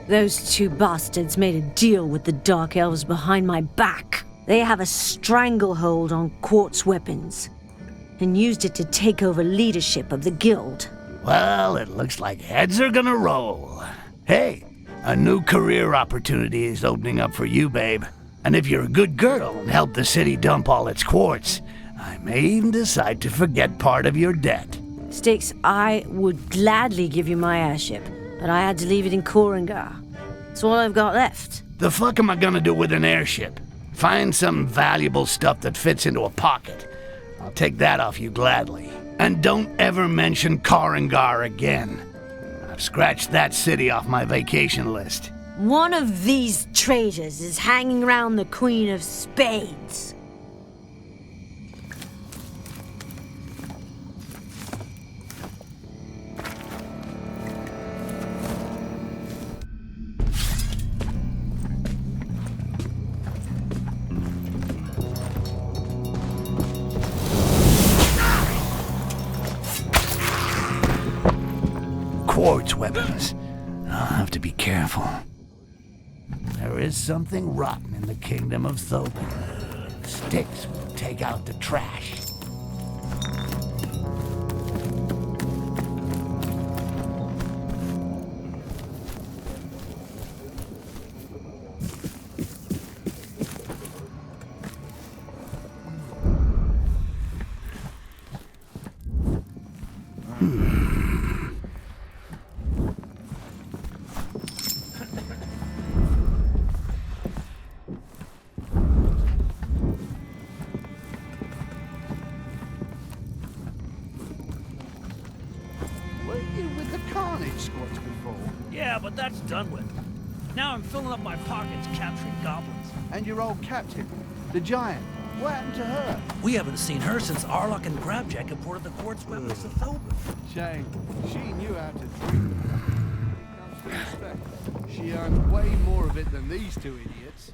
Those two bastards made a deal with the Dark Elves behind my back. They have a stranglehold on quartz weapons, and used it to take over leadership of the guild. Well, it looks like heads are gonna roll. Hey, a new career opportunity is opening up for you, babe. And if you're a good girl and help the city dump all its quartz, I may even decide to forget part of your debt. Styx, I would gladly give you my airship, but I had to leave it in Korengar. It's all I've got left. The fuck am I gonna do with an airship? Find some valuable stuff that fits into a pocket. I'll take that off you gladly. And don't ever mention Korengar again. I've scratched that city off my vacation list. One of these traitors is hanging around the Queen of Spades. Quartz weapons. I'll have to be careful. There is something rotten in the kingdom of Thobin. Styx will take out the trash. Yeah, but that's done with. Now I'm filling up my pockets capturing goblins. And your old captain, the giant, what happened to her? We haven't seen her since Arlock and Grabjack imported the quartz weapons to Thobin. Shame. She knew how to treat them. Comes to respect. She earned way more of it than these two idiots.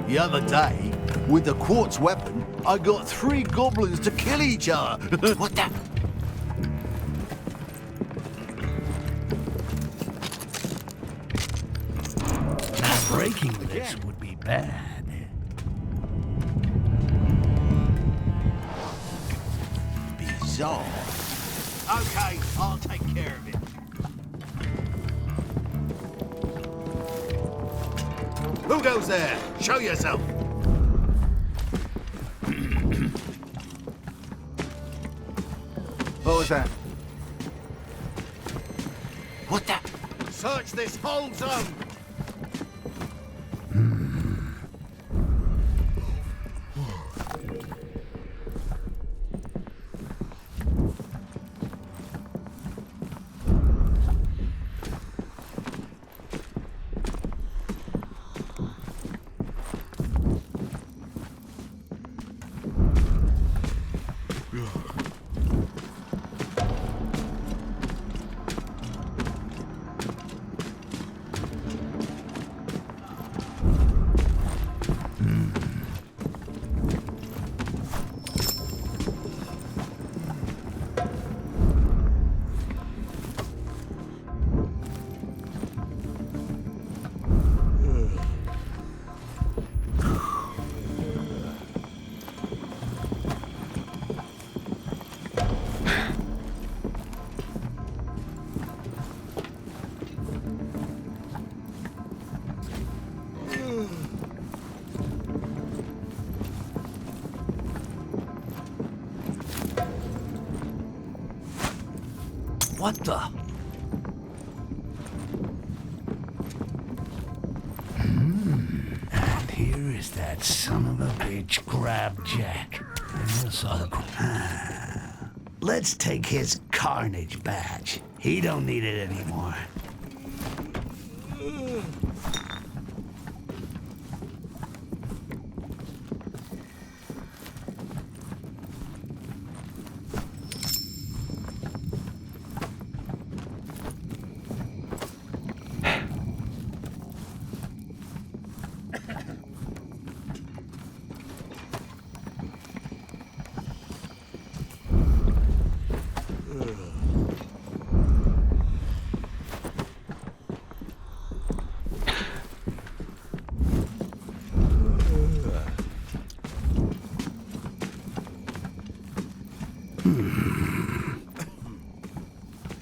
The other day, with the quartz weapon, I got 3 goblins to kill each other. What the? Breaking this would be bad. Bizarre. Okay, I'll take care of it. Who goes there? Show yourself. What was that? What the? Search this whole zone. What the? And here is that son of a bitch grab Jack. Let's take his carnage badge. He don't need it anymore.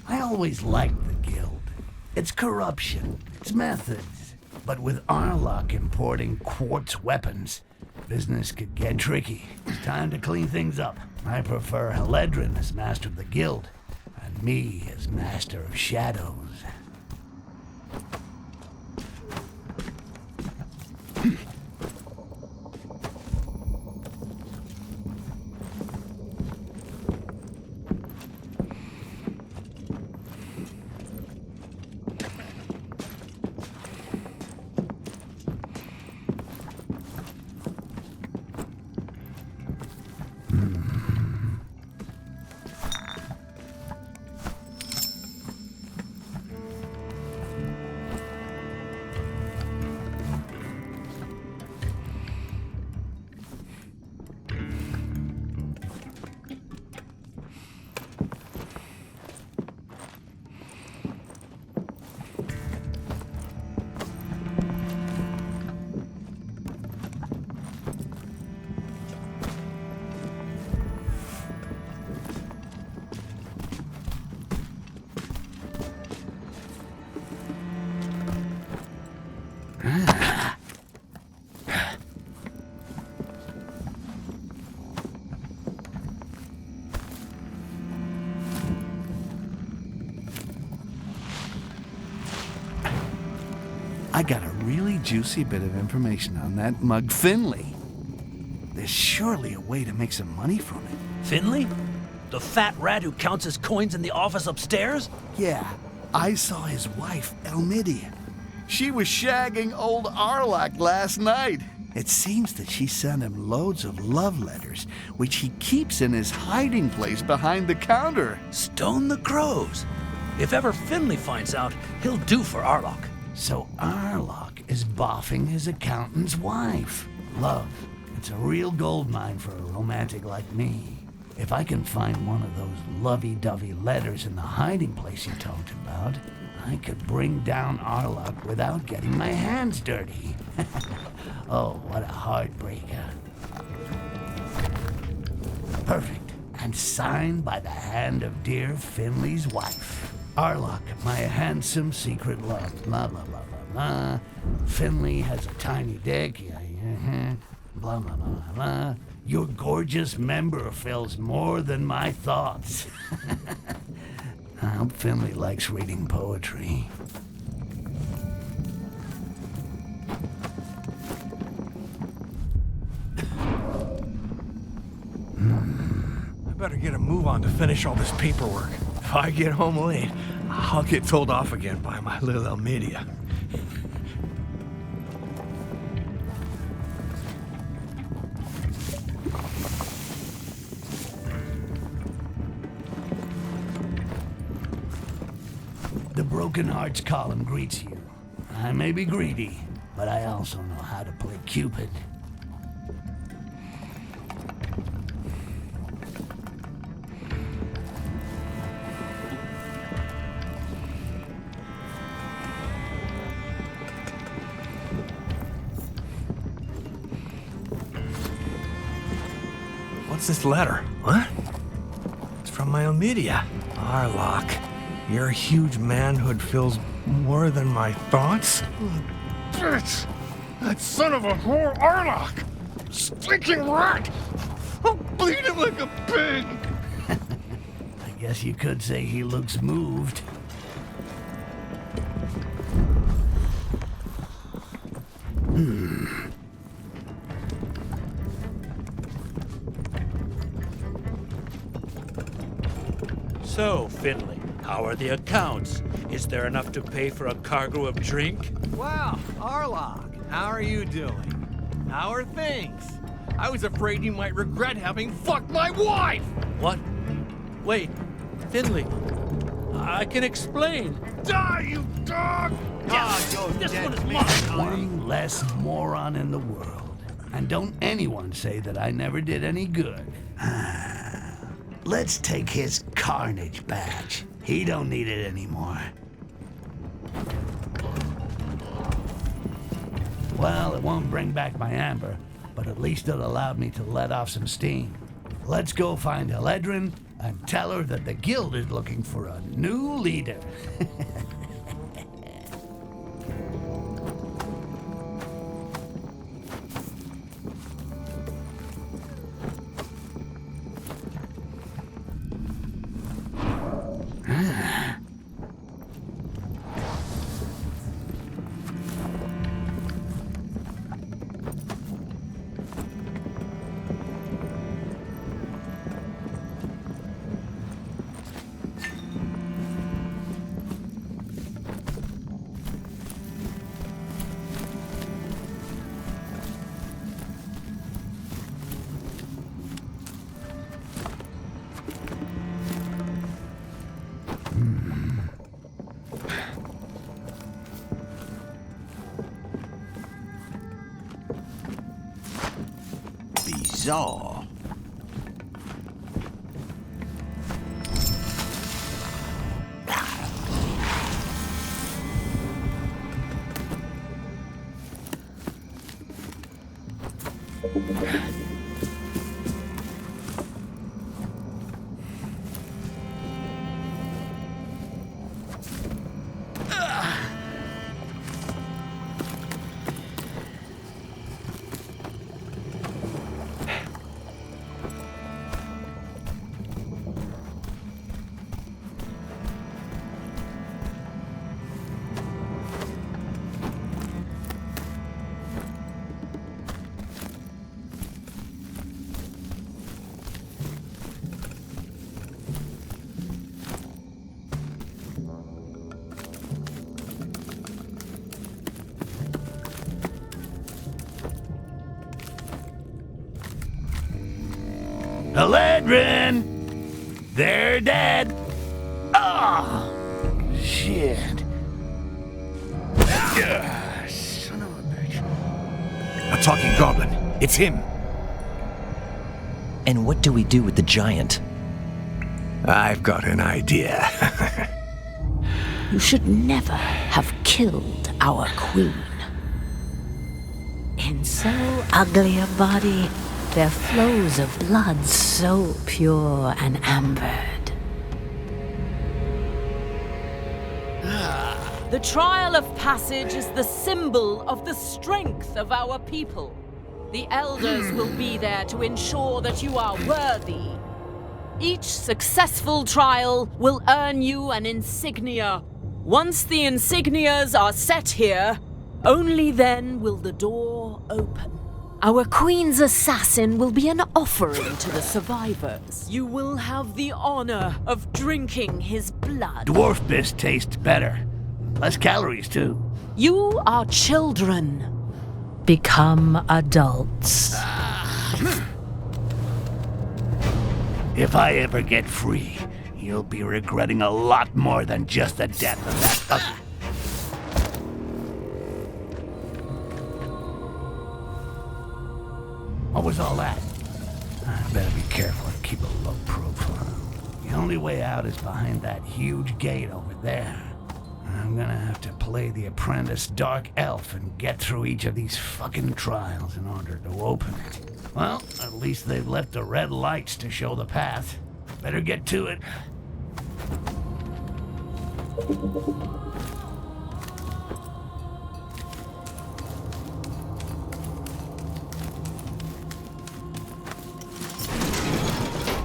I always liked the Guild. It's corruption, it's methods. But with Arlock importing quartz weapons, business could get tricky. It's time to clean things up. I prefer Haledrin as master of the Guild, and me as master of shadows. I got a really juicy bit of information on that mug Finley. There's surely a way to make some money from it. Finley? The fat rat who counts his coins in the office upstairs? Yeah, I saw his wife, Elmidia. She was shagging old Arlock last night. It seems that she sent him loads of love letters, which he keeps in his hiding place behind the counter. Stone the crows. If ever Finley finds out, he'll do for Arlock. So Arlock is boffing his accountant's wife. Love, it's a real gold mine for a romantic like me. If I can find one of those lovey-dovey letters in the hiding place you talked about, I could bring down Arlok without getting my hands dirty. Oh, what a heartbreaker. Perfect. And signed by the hand of dear Finley's wife. Arlok, my handsome secret love. Blah, blah, blah, blah, blah. Finley has a tiny dick. Blah, blah, blah, blah, blah. Your gorgeous member fills more than my thoughts. I hope Finley likes reading poetry. I better get a move on to finish all this paperwork. If I get home late, I'll get told off again by my little Almedia. The Broken Hearts column greets you. I may be greedy, but I also know how to play Cupid. What's this letter? What? It's from my Almedia. Arlok, your huge manhood fills more than my thoughts? Bitch! That son of a whore Arlok! Stinking rat! I'll bleed him like a pig! I guess you could say he looks moved. So, Finley, how are the accounts? Is there enough to pay for a cargo of drink? Wow, Arlok, how are you doing? How are things? I was afraid you might regret having fucked my wife! What? Wait, Finley, I can explain. Die, you dog! This one is mine. One less moron in the world. And don't anyone say that I never did any good. Let's take his Carnage badge. He don't need it anymore. Well, it won't bring back my amber, but at least it allowed me to let off some steam. Let's go find Eledrin and tell her that the guild is looking for a new leader. Bizarre. Eledrin! They're dead! Oh, shit. Son of a bitch. A talking goblin. It's him. And what do we do with the giant? I've got an idea. who should never have killed our queen. In so ugly a body, there flows a blood so pure and ambered. The trial of passage is the symbol of the strength of our people. The elders will be there to ensure that you are worthy. Each successful trial will earn you an insignia. Once the insignias are set here, only then will the door open. Our queen's assassin will be an offering to the survivors. You will have the honor of drinking his blood. Dwarf piss tastes better. Less calories, too. You are children. Become adults. If I ever get free, you'll be regretting a lot more than just the death of that ugly... What was all that? I better be careful and keep a low profile. The only way out is behind that huge gate over there. I'm gonna have to play the apprentice dark elf and get through each of these fucking trials in order to open it. Well, at least they've left the red lights to show the path. Better get to it.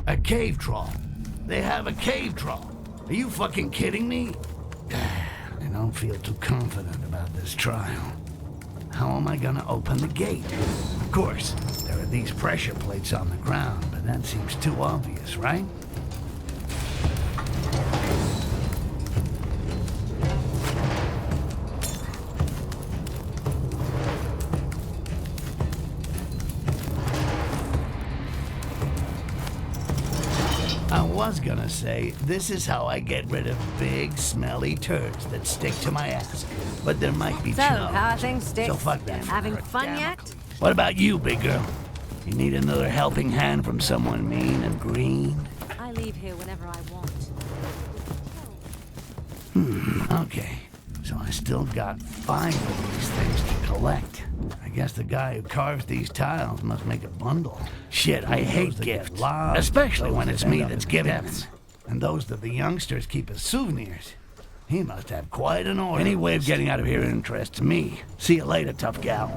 A cave troll. They have a cave troll. Are you fucking kidding me? I don't feel too confident about this trial. How am I gonna open the gate? Of course, there are these pressure plates on the ground, but that seems too obvious, right? I was gonna say, this is how I get rid of big, smelly turds that stick to my ass. But there might be So, how are things, Styx? So fuck that. Having fun yet? What about you, big girl? You need another helping hand from someone mean and green? I leave here whenever I want. Okay. So I still got 5 of these things to collect. I guess the guy who carves these tiles must make a bundle. Shit, I hate gifts. Especially when it's me that's giving them. And those that the youngsters keep as souvenirs. He must have quite an order. Any way of getting out of here interests me. See you later, tough gal.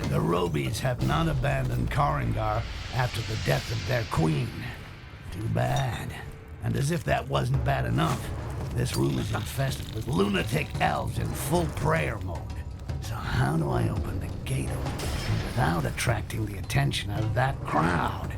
The Robies have not abandoned Karangar after the death of their queen. Too bad. And as if that wasn't bad enough, This room is infested with lunatic elves in full prayer mode. So how do I open the gate without attracting the attention of that crowd?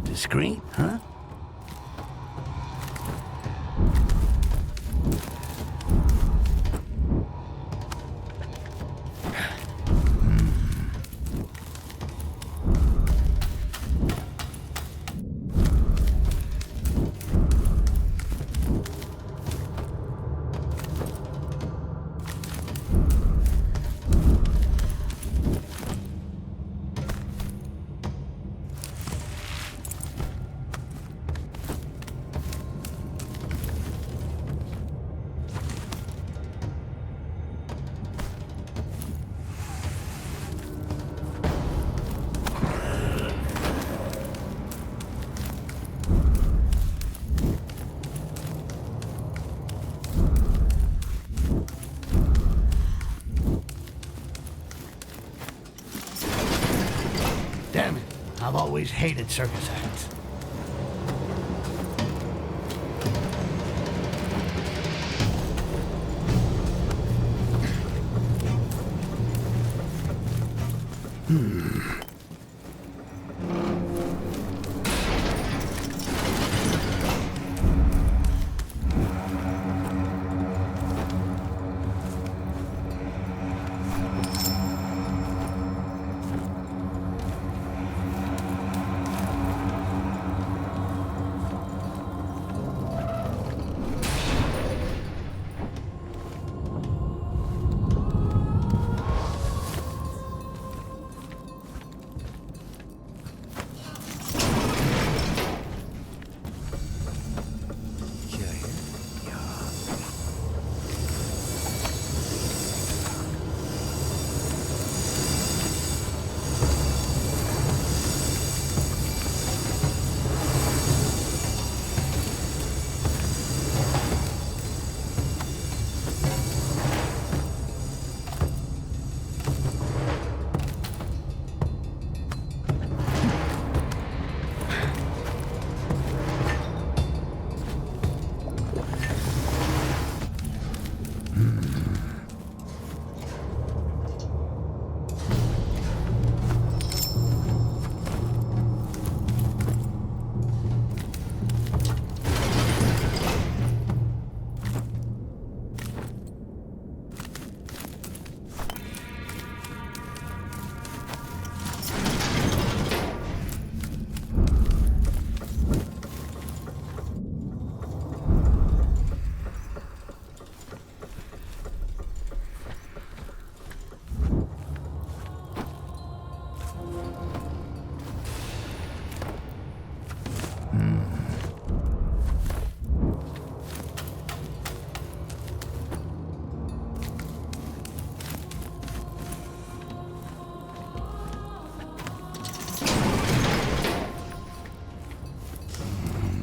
Discreet, huh? Damn it, I've always hated circus acts.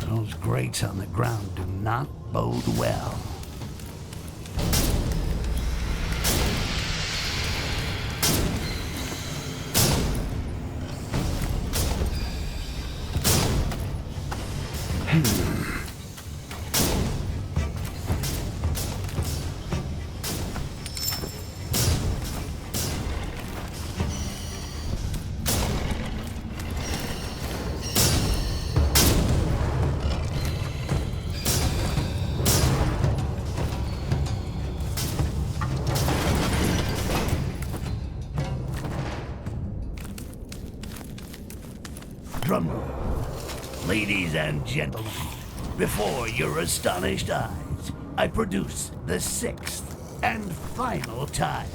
Those grates on the ground do not bode well. Drum roll. Ladies and gentlemen, before your astonished eyes, I produce the 6th and final tile.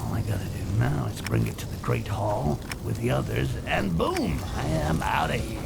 All I gotta do now is bring it to the Great Hall with the others, and boom, I am out of here.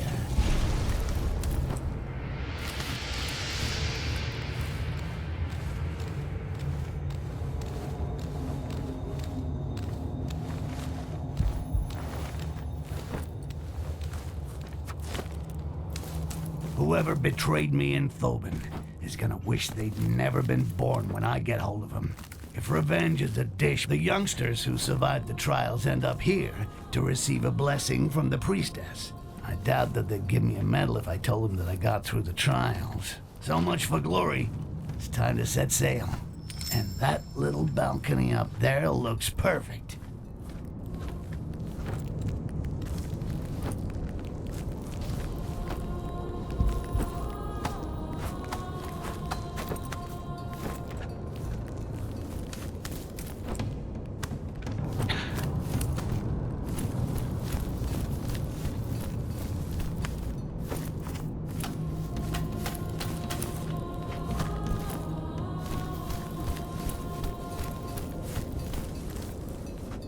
Whoever betrayed me in Thobin is gonna wish they'd never been born when I get hold of them. If revenge is a dish, the youngsters who survived the trials end up here to receive a blessing from the priestess. I doubt that they'd give me a medal if I told them that I got through the trials. So much for glory. It's time to set sail. And that little balcony up there looks perfect.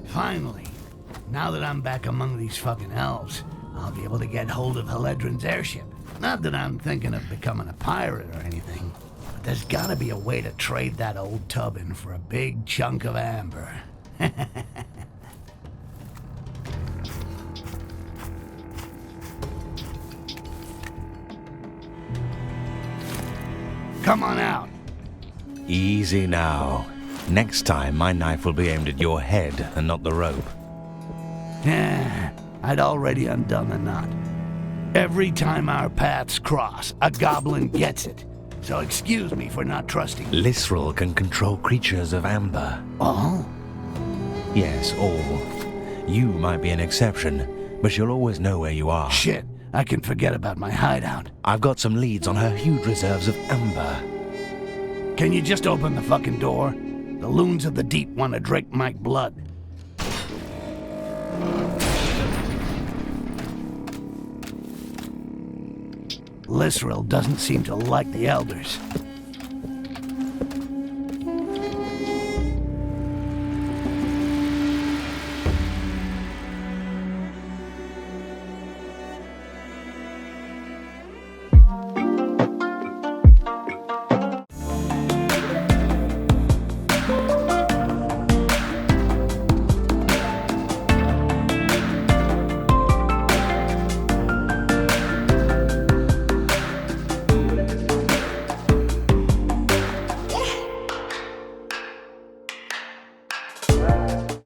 Finally, now that I'm back among these fucking elves, I'll be able to get hold of Heledrin's airship. Not that I'm thinking of becoming a pirate or anything, but there's gotta be a way to trade that old tub in for a big chunk of amber. Come on out. Easy now. Next time, my knife will be aimed at your head and not the rope. Yeah, I'd already undone the knot. Every time our paths cross, a goblin gets it. So excuse me for not trusting. Lisrel can control creatures of amber. Oh? Yes, all. You might be an exception, but you'll always know where you are. Shit, I can forget about my hideout. I've got some leads on her huge reserves of amber. Can you just open the fucking door? The loons of the deep want to drink my blood. Lisrel doesn't seem to like the elders.